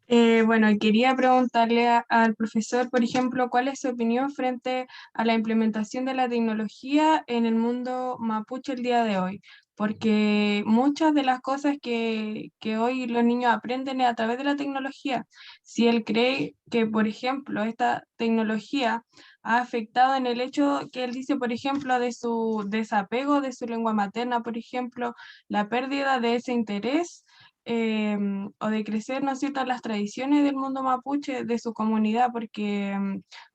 Speaker 6: Bueno, quería preguntarle al profesor, por ejemplo, ¿cuál es su opinión frente a la implementación de la tecnología en el mundo mapuche el día de hoy? Porque muchas de las cosas que hoy los niños aprenden es a través de la tecnología. Si él cree que, por ejemplo, esta tecnología ha afectado en el hecho que él dice, por ejemplo, de su desapego de su lengua materna, por ejemplo, la pérdida de ese interés, o de crecer, ¿no es cierto?, las tradiciones del mundo mapuche, de su comunidad, porque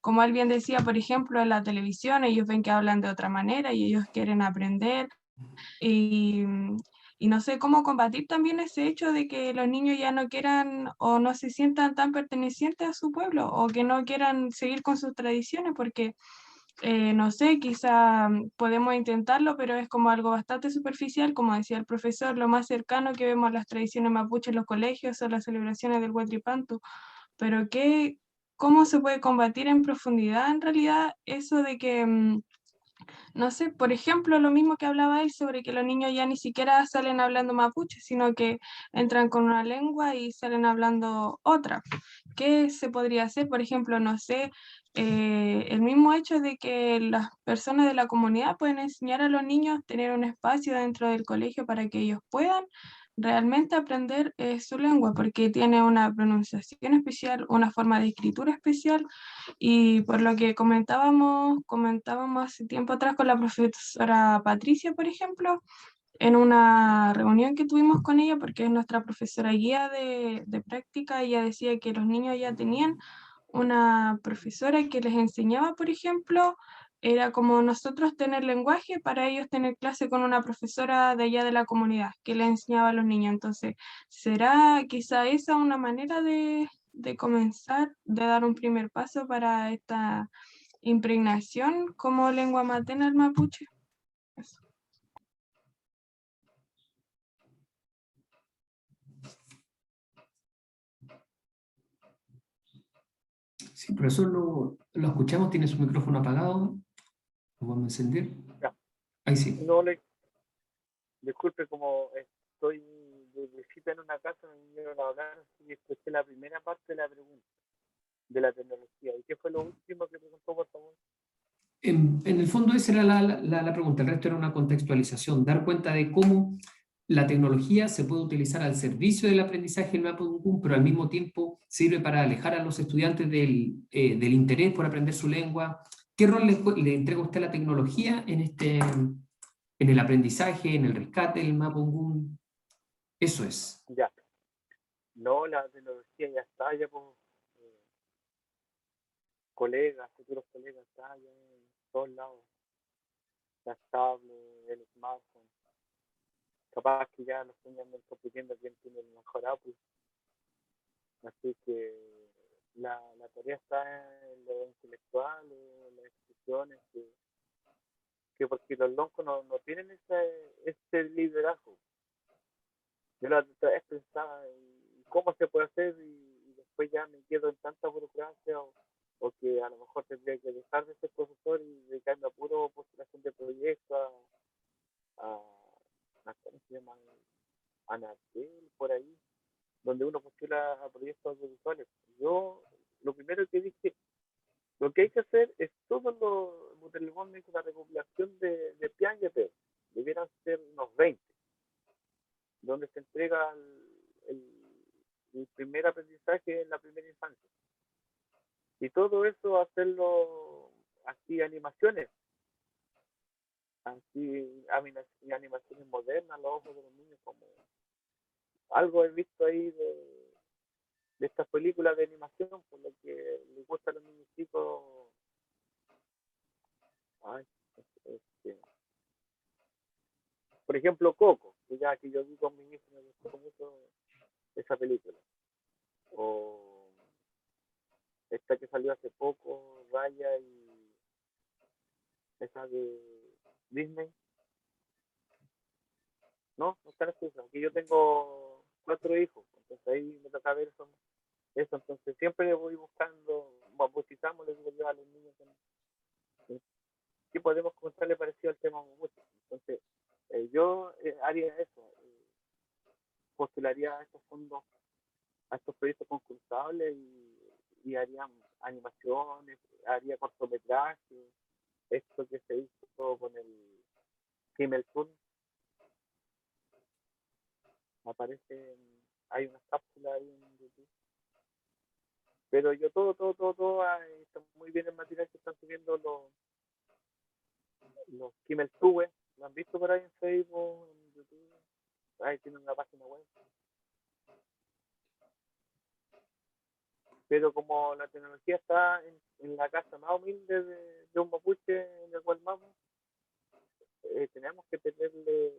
Speaker 6: como él bien decía, por ejemplo, en la televisión ellos ven que hablan de otra manera y ellos quieren aprender Y, y no sé cómo combatir también ese hecho de que los niños ya no quieran o no se sientan tan pertenecientes a su pueblo o que no quieran seguir con sus tradiciones, porque no sé, quizá podemos intentarlo, pero es como algo bastante superficial, como decía el profesor, lo más cercano que vemos a las tradiciones mapuche en los colegios son las celebraciones del Huatripantu, pero ¿cómo se puede combatir en profundidad en realidad eso de que no sé, por ejemplo, lo mismo que hablaba él sobre que los niños ya ni siquiera salen hablando mapuche, sino que entran con una lengua y salen hablando otra? ¿Qué se podría hacer? Por ejemplo, no sé, el mismo hecho de que las personas de la comunidad pueden enseñar a los niños a tener un espacio dentro del colegio para que ellos puedan realmente aprender su lengua, porque tiene una pronunciación especial, una forma de escritura especial, y por lo que comentábamos hace tiempo atrás con la profesora Patricia, por ejemplo, en una reunión que tuvimos con ella, porque es nuestra profesora guía de práctica, ella decía que los niños ya tenían una profesora que les enseñaba, por ejemplo, era como nosotros tener lenguaje, para ellos tener clase con una profesora de allá de la comunidad que les enseñaba a los niños. Entonces, ¿será quizá esa una manera de comenzar, de dar un primer paso para esta impregnación como lengua materna el mapuche? Eso.
Speaker 1: Sí, profesor, lo escuchamos, tiene su micrófono apagado. Lo vamos a encender.
Speaker 2: Ya.
Speaker 1: Ahí sí.
Speaker 2: No le, disculpe, como estoy de visita en una casa, me vinieron a hablar y escuché la primera parte de la pregunta de la tecnología. ¿Y qué fue lo último que preguntó, por favor?
Speaker 1: En el fondo esa era la pregunta, el resto era una contextualización, dar cuenta de cómo la tecnología se puede utilizar al servicio del aprendizaje del Mapudungun, pero al mismo tiempo sirve para alejar a los estudiantes del interés por aprender su lengua. ¿Qué rol le entrega usted a la tecnología en el aprendizaje, en el rescate del Mapudungun? Eso es.
Speaker 2: Ya. No, la tecnología ya está, ya pues, colegas, futuros colegas, está ya en todos lados. Las tablets, el smartphone. Capaz que ya los niños andan compitiendo quién tiene el mejor Apple. Así que la tarea está en lo intelectual, en las instituciones, que porque los loncos no tienen ese liderazgo. Yo la otra vez pensaba en cómo se puede hacer y después ya me quedo en tanta burocracia o que a lo mejor tendría que dejar de ser profesor y dedicarme a puro postulación de proyectos, ¿cómo se llama? Anatel, por ahí, donde uno postula a proyectos audiovisuales. Yo, lo primero que dije, lo que hay que hacer es todo lo, Montelibón me hizo la recopilación de plan y EPER. Debieran ser unos 20, donde se entrega el primer aprendizaje en la primera infancia. Y todo eso hacerlo así animaciones, así animaciones modernas a los ojos de los niños, como algo he visto ahí de estas películas de animación, por lo que les gusta a los niños chicos. Ay, este, por ejemplo, Coco, que ya que yo vi con mi hijo, me gustó mucho esa película. O esta que salió hace poco, Raya, y esa de Disney. No están excusas. Aquí yo tengo 4 hijos, entonces ahí me toca ver eso. Entonces siempre voy buscando, bautizamos, les digo yo a los niños, que podemos contarle parecido al tema mapuche. Entonces, yo haría eso, postularía a estos fondos, a estos proyectos concursables y haría animaciones, haría cortometrajes, esto que se hizo con el Kimmel Toon, aparece, hay unas cápsulas ahí en YouTube. Pero yo todo, está muy bien el material que están subiendo los Kimmel Tube, lo han visto por ahí en Facebook, en YouTube, ahí tienen una página web. Pero como la tecnología está en la casa más humilde de un mapuche en el cual vamos, tenemos que tenerle,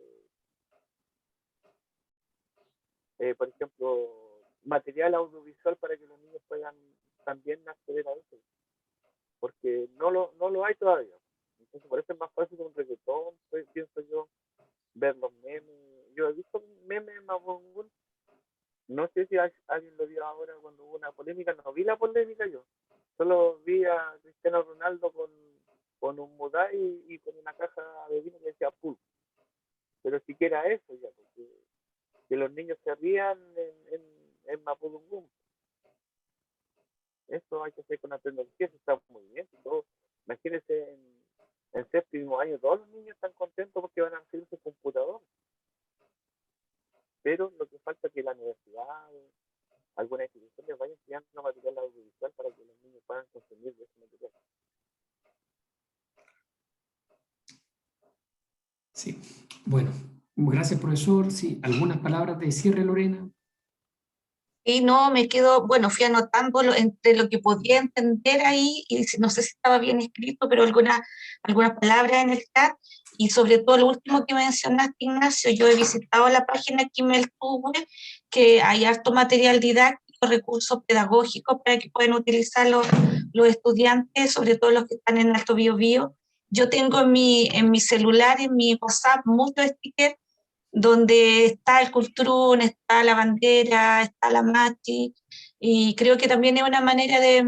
Speaker 2: por ejemplo, material audiovisual para que los niños puedan también acceder a eso, porque no lo hay todavía. Entonces, por eso es más fácil un reggaetón, pues, pienso yo, ver los memes. Yo he visto memes en Mapudungun. No sé si alguien lo vio ahora cuando hubo una polémica. No vi la polémica yo. Solo vi a Cristiano Ronaldo con un mudai y con una caja de vino que decía pool. Pero siquiera eso ya, porque que los niños se rían en Mapudungun. Eso hay que hacer con la tecnología, eso está muy bien. Todo. Imagínense en séptimo año, todos los niños están contentos porque van a recibir su computador. Pero lo que falta es que la universidad, algunas instituciones vayan enseñando material audiovisual para que los niños puedan consumir de ese material.
Speaker 1: Sí, bueno, gracias profesor. Sí, algunas palabras de cierre, Lorena.
Speaker 3: Y no, me quedo, bueno, fui anotando entre lo que podía entender ahí, y no sé si estaba bien escrito, pero algunas palabras en el chat, y sobre todo lo último que mencionaste, Ignacio, yo he visitado la página Kimel Tuve, que hay harto material didáctico, recursos pedagógicos para que puedan utilizar los estudiantes, sobre todo los que están en Alto Biobío. Yo tengo en mi celular, en mi WhatsApp, muchos stickers donde está el cultrún, está la bandera, está la machi, y creo que también es una manera de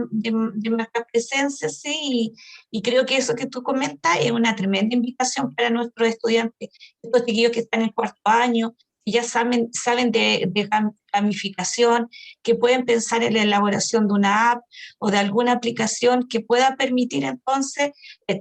Speaker 3: marcar presencia, sí, y creo que eso que tú comentas es una tremenda invitación para nuestros estudiantes, estos chiquillos que están en cuarto año, que ya saben de gamificación, que pueden pensar en la elaboración de una app o de alguna aplicación que pueda permitir entonces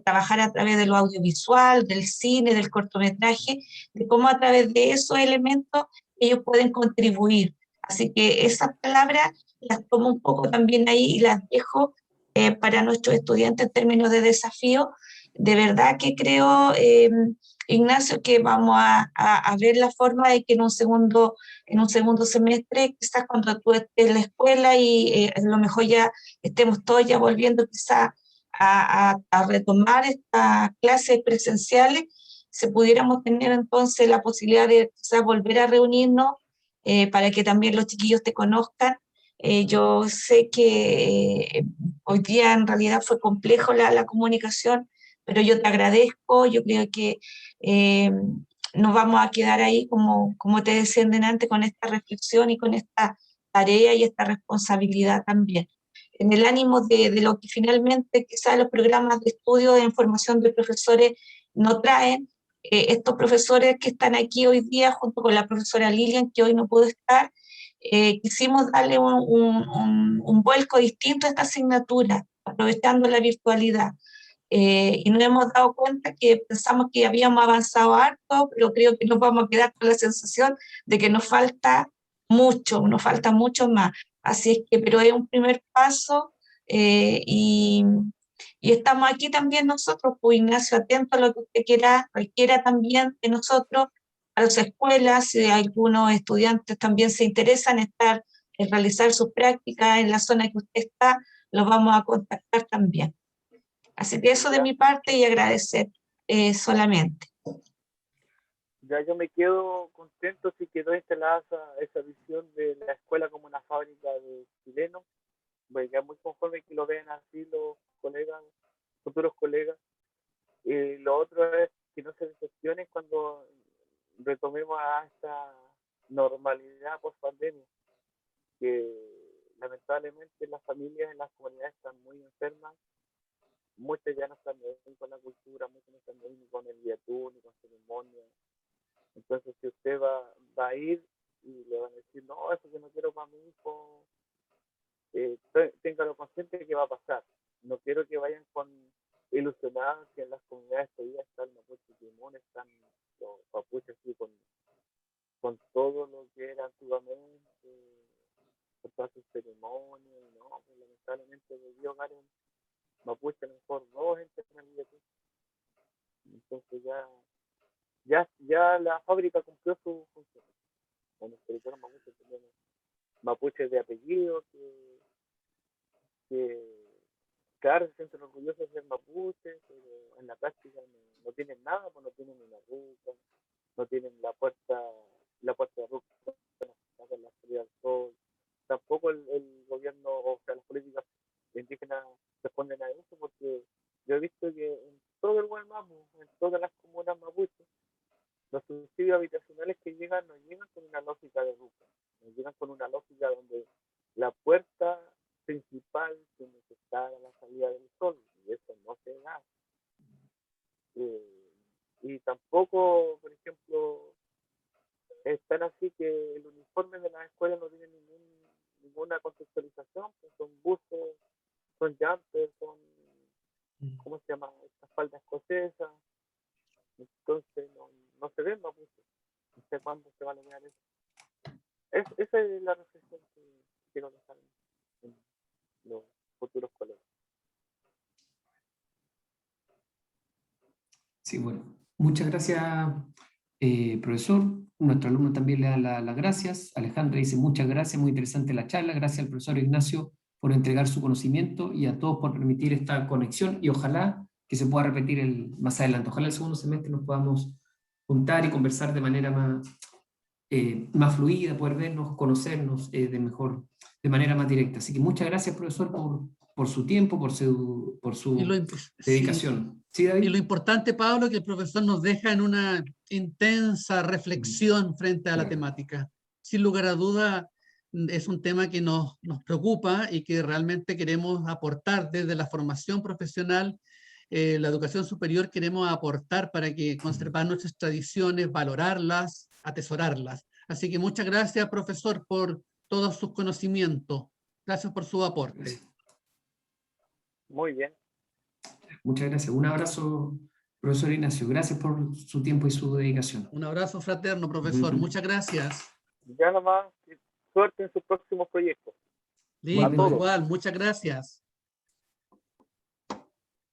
Speaker 3: trabajar a través de lo audiovisual, del cine, del cortometraje, de cómo a través de esos elementos ellos pueden contribuir. Así que esas palabras las tomo un poco también ahí y las dejo para nuestros estudiantes en términos de desafío. De verdad que creo, Ignacio, que vamos a ver la forma de que en un segundo semestre, quizás cuando tú estés en la escuela y a lo mejor ya estemos todos ya volviendo quizás a retomar estas clases presenciales, si pudiéramos tener entonces la posibilidad de quizás volver a reunirnos para que también los chiquillos te conozcan. Yo sé que hoy día en realidad fue complejo la comunicación, pero yo te agradezco, yo creo que eh, nos vamos a quedar ahí, como te decía antes, con esta reflexión y con esta tarea y esta responsabilidad también en el ánimo de lo que finalmente quizás los programas de estudio de formación de profesores no traen. Estos profesores que están aquí hoy día, junto con la profesora Lilian, que hoy no pudo estar, quisimos darle un vuelco distinto a esta asignatura, aprovechando la virtualidad. Y nos hemos dado cuenta que pensamos que habíamos avanzado harto, pero creo que nos vamos a quedar con la sensación de que nos falta mucho más. Así es que, pero es un primer paso y estamos aquí también nosotros, pues Ignacio, atento a lo que usted quiera, requiera también de nosotros, a las escuelas, si algunos estudiantes también se interesan en realizar sus prácticas en la zona que usted está, los vamos a contactar también. Así que eso de mi parte y agradecer solamente.
Speaker 2: Ya yo me quedo contento si quedó instalada esa visión de la escuela como una fábrica de chilenos. Me quedo muy conforme que lo vean así los colegas, futuros colegas. Y lo otro es que no se decepcionen cuando retomemos a esta normalidad post pandemia, que lamentablemente las familias en las comunidades están muy enfermas, muchas ya no están bien con la cultura, muchas no están bien ni con el viatú, ni con ceremonia. Entonces, si usted va a ir y le van a decir, no, eso que no quiero para mi hijo, téngalo consciente que va a pasar. No quiero que vayan con ilusionados que en las comunidades todavía están los mapuches timón, están los mapuches así con todo lo que era antiguamente, con todas sus ceremonias, y no, pues, lamentablemente debió haber un mapuche, a lo mejor dos entre en el viatú. Entonces ya la fábrica cumplió su función. En el territorio mapuche tenemos mapuches de apellido que claro, se sienten orgullosos de ser mapuches, pero en la práctica no tienen nada, pues no tienen una ruta, no tienen la puerta de ruta con la salida del sol. Tampoco el gobierno, o sea, las políticas indígenas responden a eso, porque yo he visto que en todo el Guaymapu, en todas las comunas mapuches, los subsidios habitacionales que llegan no llegan con una lógica de ruta, no llegan con una lógica donde la puerta principal tiene que estar a la salida del sol, y eso no se da. Y tampoco, por ejemplo, están así que el uniforme de las escuelas no tiene ninguna contextualización, pues son buzos, son jumpers, son, ¿cómo se llama? Estas faldas escocesas. Entonces no se ven mapuches. No sé cuándo se va a lograr eso. Esa es la reflexión que quiero dejar en los futuros colegas.
Speaker 1: Sí, bueno, muchas gracias, profesor. Nuestro alumno también le da las gracias. Alejandra dice muchas gracias, muy interesante la charla. Gracias al profesor Ignacio por entregar su conocimiento y a todos por permitir esta conexión, y ojalá que se pueda repetir más adelante. Ojalá el segundo semestre nos podamos juntar y conversar de manera más fluida, poder vernos, conocernos de manera más directa. Así que muchas gracias, profesor, por su tiempo, por su dedicación. ¿Sí, David?
Speaker 4: Y lo importante, Pablo, que el profesor nos deja en una intensa reflexión frente a la temática. Sin lugar a duda, es un tema que nos preocupa y que realmente queremos aportar desde la formación profesional, la educación superior, queremos aportar para que conservar nuestras tradiciones, valorarlas, atesorarlas. Así que muchas gracias, profesor, por todos sus conocimientos. Gracias por su aporte.
Speaker 1: Gracias.
Speaker 2: Muy bien.
Speaker 1: Muchas gracias. Un abrazo, profesor Ignacio. Gracias por su tiempo y su dedicación.
Speaker 4: Un abrazo fraterno, profesor. Muchas gracias.
Speaker 2: Ya nomás, suerte en sus próximos proyectos.
Speaker 4: Listo, igual. Muchas gracias.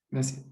Speaker 1: Gracias.